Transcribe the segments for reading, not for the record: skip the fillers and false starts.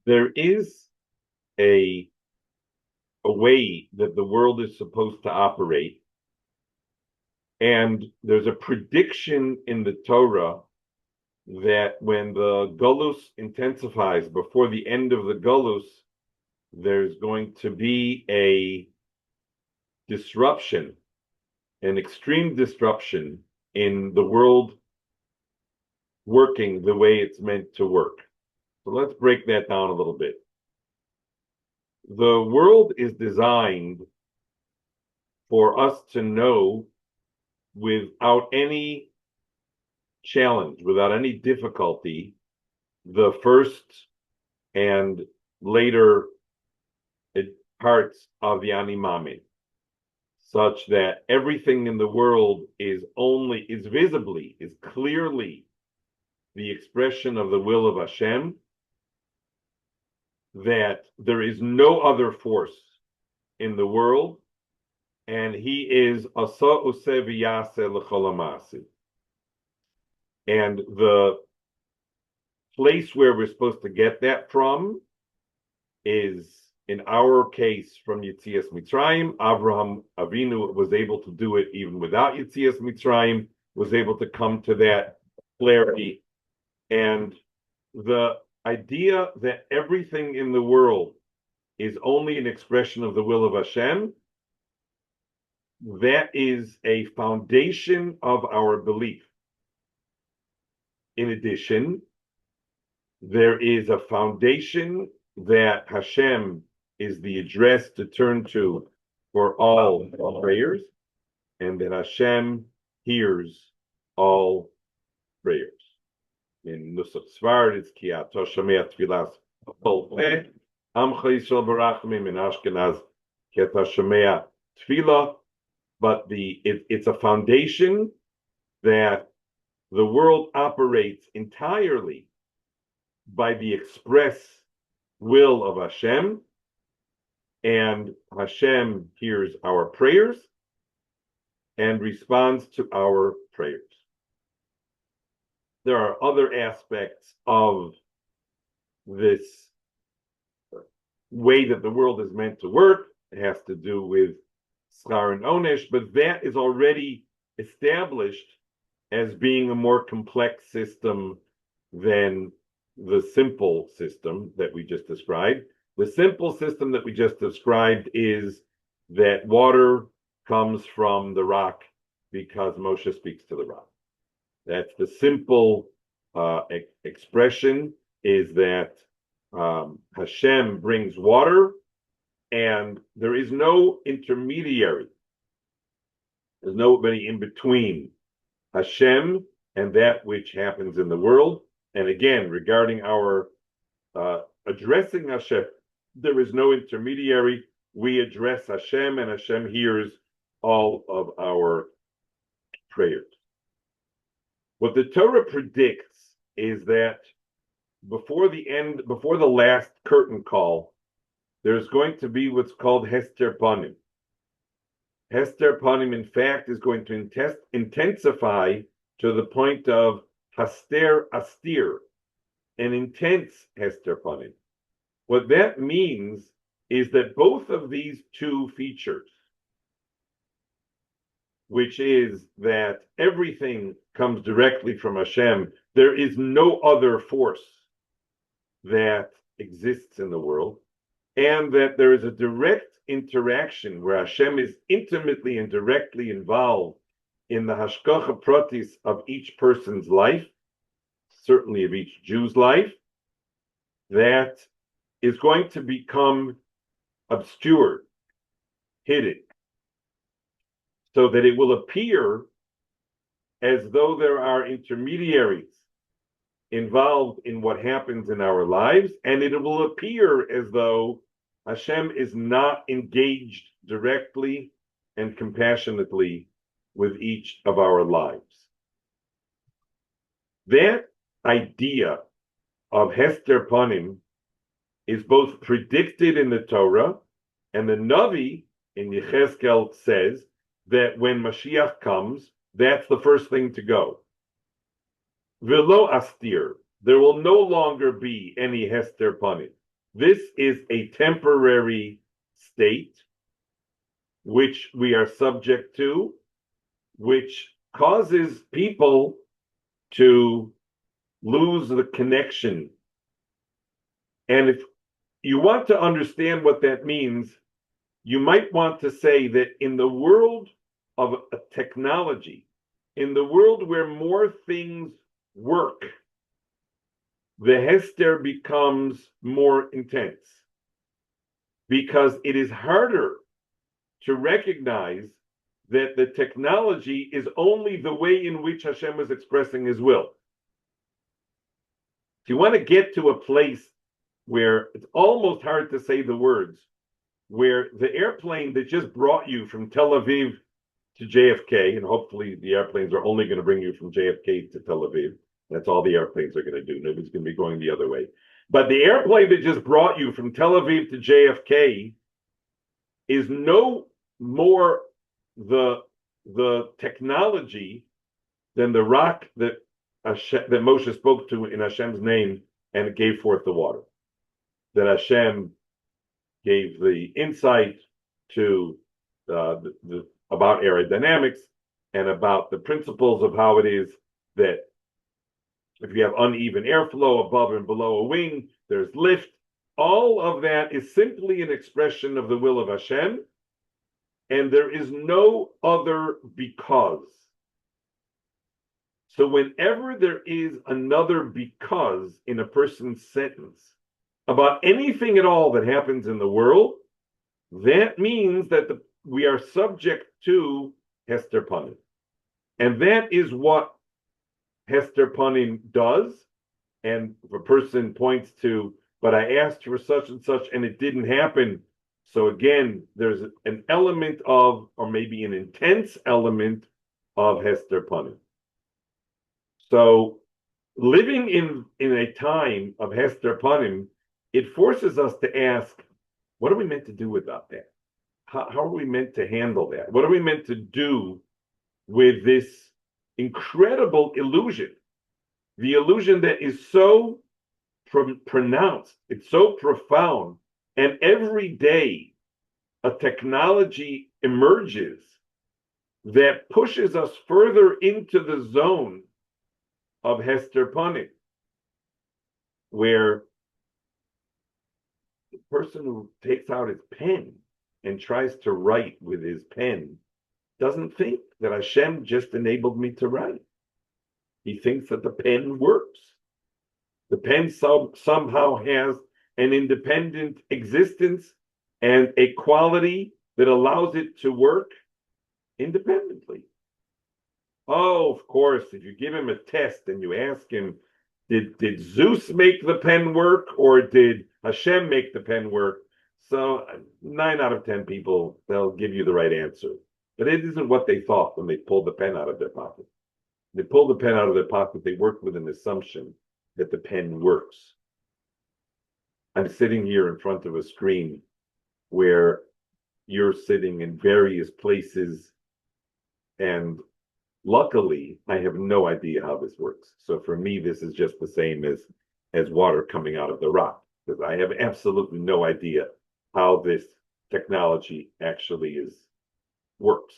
There is a way that the world is supposed to operate, and there's a prediction in the Torah that when the Golus intensifies before the end of the Golus, there's going to be a disruption, an extreme disruption in the world working the way it's meant to work. So let's break that down a little bit. The world is designed for us to know without any challenge, without any difficulty, the first and later parts of the animame, such that everything in the world is visibly, is clearly the expression of the will of Hashem, that there is no other force in the world, and he is asa oseh v'yaseh l'chol ha'ma'asim. And the place where we're supposed to get that from is, in our case, from Yetzias Mitzrayim. Avraham Avinu was able to do it even without Yetzias Mitzrayim, was able to come to that clarity. And the idea that everything in the world is only an expression of the will of Hashem, that is a foundation of our belief. In addition, there is a foundation that Hashem is the address to turn to for all prayers, and that Hashem hears all prayers. In Nusach Svard, it's Ki Ato Shomea Tfilas Kol Peh, Amcha Yisrael Barachmim. In Ashkenaz, Ki Ato Shomea Tfilah. But it's a foundation that the world operates entirely by the express will of Hashem, and Hashem hears our prayers and responds to our prayers. There are other aspects of this way that the world is meant to work. It has to do with schar and onesh, but that is already established as being a more complex system than the simple system that we just described. The simple system that we just described is that water comes from the rock because Moshe speaks to the rock. That's the simple expression, is that Hashem brings water, and there is no intermediary. There's nobody in between Hashem and that which happens in the world. And again, regarding our addressing Hashem, there is no intermediary. We address Hashem, and Hashem hears all of our prayers. What the Torah predicts is that before the last curtain call, there's going to be what's called Hester Panim. Hester Panim, in fact, is going to intensify to the point of Haster Astir, an intense Hester Panim. What that means is that both of these two features, which is that everything comes directly from Hashem, there is no other force that exists in the world, and that there is a direct interaction where Hashem is intimately and directly involved in the hashgacha pratis of each person's life, certainly of each Jew's life, that is going to become obscured, hidden, so that it will appear as though there are intermediaries involved in what happens in our lives, and it will appear as though Hashem is not engaged directly and compassionately with each of our lives. That idea of Hester Panim is both predicted in the Torah, and the Navi in Yechezkel says that when Mashiach comes, that's the first thing to go. Velo astir, there will no longer be any Hester Panim. This is a temporary state which we are subject to, which causes people to lose the connection. And if you want to understand what that means, you might want to say that in the world of technology, in the world where more things work, the Hester becomes more intense because it is harder to recognize that the technology is only the way in which Hashem is expressing his will. If you want to get to a place where it's almost hard to say the words, where the airplane that just brought you from Tel Aviv to JFK, and hopefully the airplanes are only going to bring you from JFK to Tel Aviv. That's all the airplanes are going to do. Nobody's going to be going the other way. But the airplane that just brought you from Tel Aviv to JFK is no more the technology than the rock that Moshe spoke to in Hashem's name and it gave forth the water. That Hashem gave the insight to about aerodynamics and about the principles of how it is that if you have uneven airflow above and below a wing, there's lift. All of that is simply an expression of the will of Hashem, and there is no other because. So whenever there is another because in a person's sentence about anything at all that happens in the world, that means that we are subject to Hester Panim. And that is what Hester Panim does. And if a person points to, but I asked for such and such and it didn't happen. So again, there's an element of, or maybe an intense element of Hester Panim. So living in a time of Hester Panim, it forces us to ask, what are we meant to do about that? How are we meant to handle that? What are we meant to do with this incredible illusion? The illusion that is so pronounced, it's so profound, and every day a technology emerges that pushes us further into the zone of Hester Panim, where the person who takes out his pen and tries to write with his pen doesn't think that Hashem just enabled me to write. He thinks that the pen works. The pen somehow has an independent existence and a quality that allows it to work independently. Oh, of course, if you give him a test and you ask him, did Zeus make the pen work or did Hashem make the pen work? So 9 out of 10 people, they'll give you the right answer. But it isn't what they thought when they pulled the pen out of their pocket. They pulled the pen out of their pocket, they worked with an assumption that the pen works. I'm sitting here in front of a screen where you're sitting in various places, and luckily, I have no idea how this works. So for me, this is just the same as water coming out of the rock, because I have absolutely no idea how this technology actually works.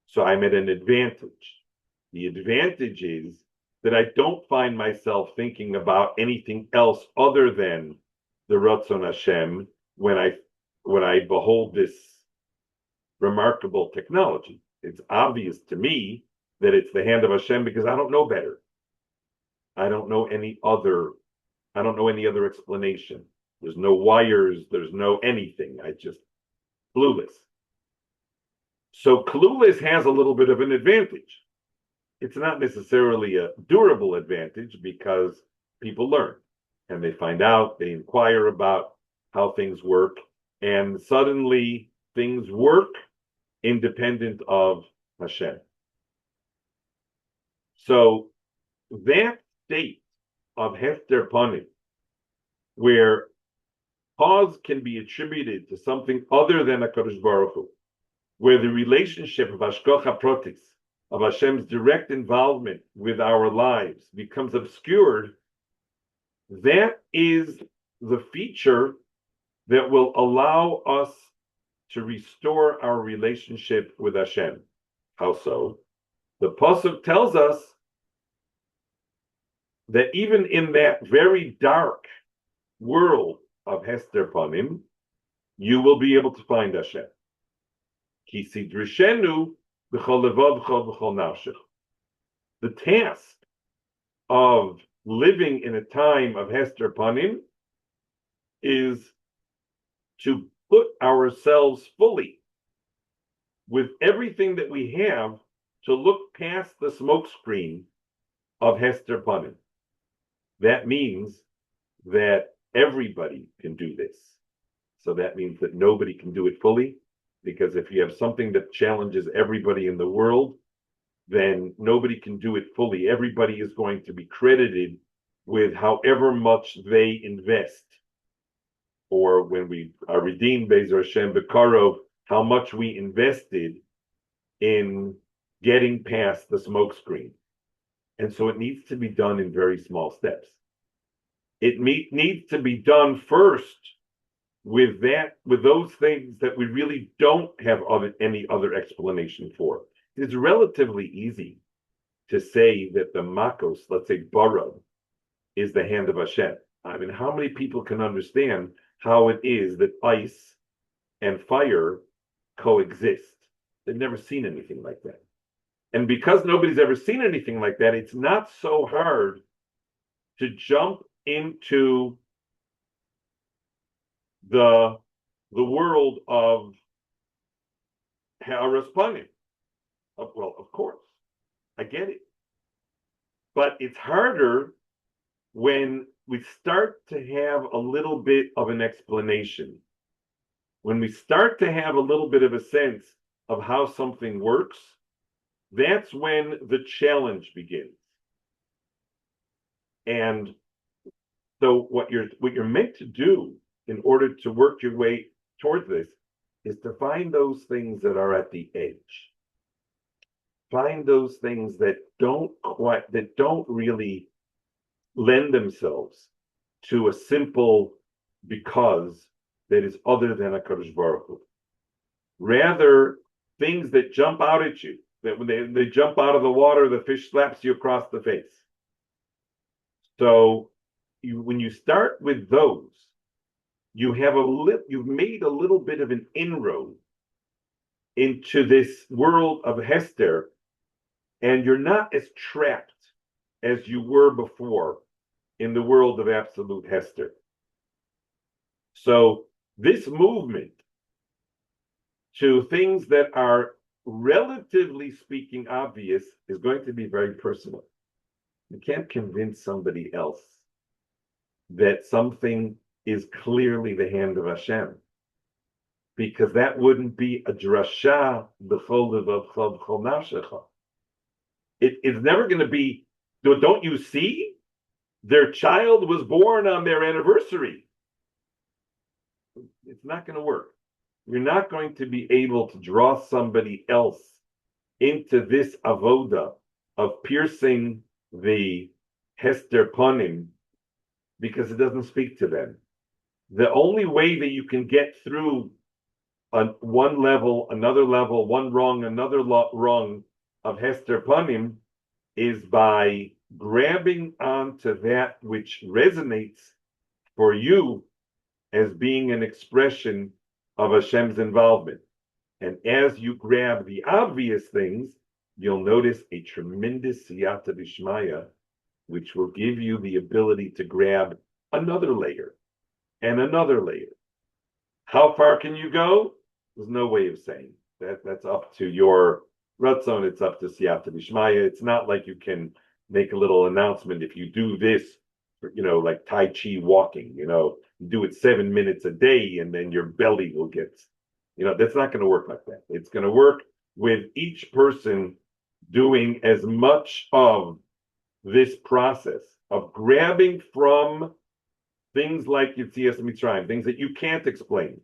So I'm at an advantage. The advantage is that I don't find myself thinking about anything else other than the Ratzon Hashem when I behold this remarkable technology. It's obvious to me that it's the hand of Hashem because I don't know better. I don't know any other explanation. There's no wires, there's no anything. I just clueless. So clueless has a little bit of an advantage. It's not necessarily a durable advantage because people learn and they find out, they inquire about how things work, and suddenly things work independent of Hashem. So that state of Hester Panim, where cause can be attributed to something other than HaKadosh Baruch Hu, where the relationship of Hashgacha Pratis, of Hashem's direct involvement with our lives, becomes obscured, that is the feature that will allow us to restore our relationship with Hashem. How so? The pasuk tells us that even in that very dark world of Hester Panim, you will be able to find Hashem. Ki sidrishenu b'chol levavcha b'chol nafshech. The task of living in a time of Hester Panim is to put ourselves fully with everything that we have to look past the smokescreen of Hester Panim. That means that everybody can do this. So that means that nobody can do it fully, because if you have something that challenges everybody in the world, then nobody can do it fully. Everybody is going to be credited with however much they invest. Or when we are redeemed, Be'ezer Hashem B'karov, how much we invested in getting past the smokescreen. And so it needs to be done in very small steps. It needs to be done first with those things that we really don't have any other explanation for. It's relatively easy to say that the makos, let's say barad, is the hand of Hashem. I mean, how many people can understand how it is that ice and fire coexist? They've never seen anything like that. And because nobody's ever seen anything like that, it's not so hard to jump into the world of Ha'aras Panim. Well, of course, I get it. But it's harder when we start to have a little bit of an explanation. When we start to have a little bit of a sense of how something works, that's when the challenge begins. And so what you're meant to do in order to work your way towards this is to find those things that are at the edge. Find those things that don't really lend themselves to a simple because that is other than a Kadosh Baruch Hu. Rather, things that jump out at you, that when they jump out of the water, the fish slaps you across the face. So when you start with those, you've made a little bit of an inroad into this world of Hester, and you're not as trapped as you were before in the world of absolute Hester. So this movement to things that are relatively speaking obvious is going to be very personal. You can't convince somebody else that something is clearly the hand of Hashem, because that wouldn't be a drasha b'chol levavcha b'chol nafshecha. It's never going to be, don't you see? Their child was born on their anniversary. It's not going to work. You're not going to be able to draw somebody else into this avoda of piercing the Hester Panim because it doesn't speak to them. The only way that you can get through one level, another level, one rung, another rung of Hester Panim is by grabbing onto that which resonates for you as being an expression of Hashem's involvement. And as you grab the obvious things, you'll notice a tremendous siyata d'shmaya, which will give you the ability to grab another layer and another layer. How far can you go? There's no way of saying that. That's up to your ratzon. It's up to siyata d'shmaya. It's not like you can make a little announcement. If you do this, like Tai Chi walking, you do it 7 minutes a day and then your belly will get, that's not going to work like that. It's going to work with each person doing as much of this process of grabbing from things like Yetzias Mitzrayim, things that you can't explain,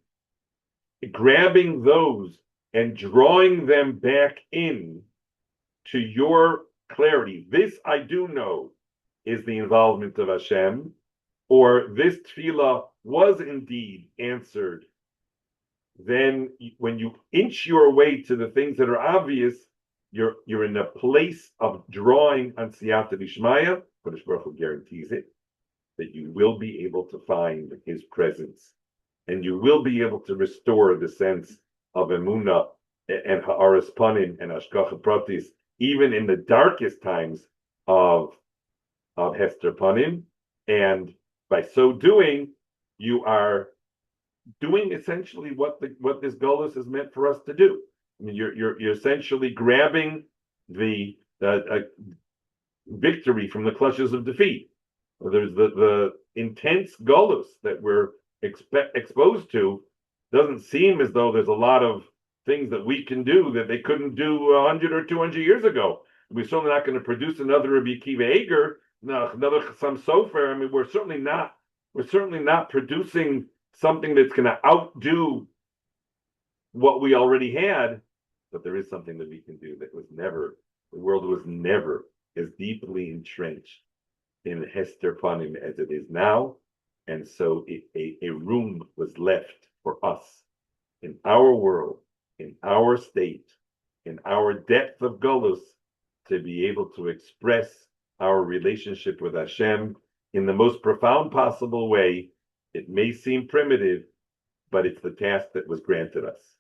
grabbing those and drawing them back in to your clarity. This I do know is the involvement of Hashem, or this tefillah was indeed answered, then when you inch your way to the things that are obvious, you're in a place of drawing on Siyata Dishmaya. Kodesh Baruch Hu guarantees it, that you will be able to find his presence, and you will be able to restore the sense of Emunah and Ha'aras Panim and Hashgacha Pratis, even in the darkest times of Hester Panim. And by so doing, you are doing essentially what this Golus is meant for us to do. I mean, you're essentially grabbing the victory from the clutches of defeat. There's the intense Golus that we're exposed to. Doesn't seem as though there's a lot of things that we can do that they couldn't do 100 or 200 years ago. We're certainly not going to produce another Rabbi Akiva Eger, another Chassam Sofer. I mean, we're certainly not producing something that's going to outdo what we already had. But there is something that we can do that the world was never as deeply entrenched in Hester Panim as it is now. And so a room was left for us in our world, in our state, in our depth of Golus, to be able to express our relationship with Hashem in the most profound possible way. It may seem primitive, but it's the task that was granted us.